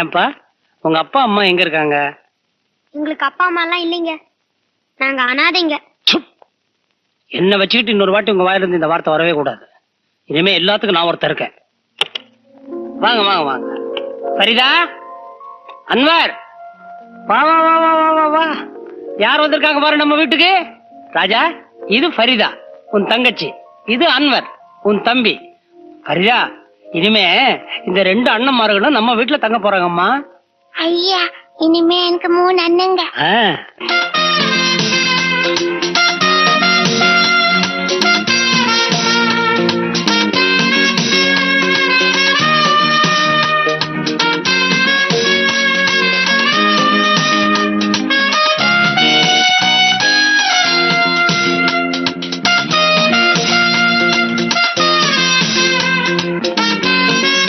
ஏன்பா உங்க அப்பா அம்மா எங்க இருக்காங்க? உங்களுக்கு அப்பா அம்மா எல்லாம் இல்லைங்க, நாங்க அனாதைங்க. என்ன வச்சுக்கிட்டு இன்னொரு வாட்டி உங்க வாயிலிருந்து இந்த வார்த்தை வரவே கூடாது. இனிமே எல்லாத்துக்கும் நான் ஒருத்தர் இருக்கேன். வாங்க வாங்க வாங்க. ஃபரிதா, அன்வர், வா வா வா வா வா வா வா. யார் வந்திருக்காங்க பாரு நம்ம வீட்டுக்கு. ராஜா, இது ஃபரிதா உன் தங்கச்சி, இது அன்வர் உன் தம்பி. ஃபரிதா, இனிமே இந்த 2 அண்ணன்மார்களும் நம்ம வீட்டுல தங்க போறாங்கம்மா. ஐயா, இனிமே எனக்கு 3 அண்ணங்க.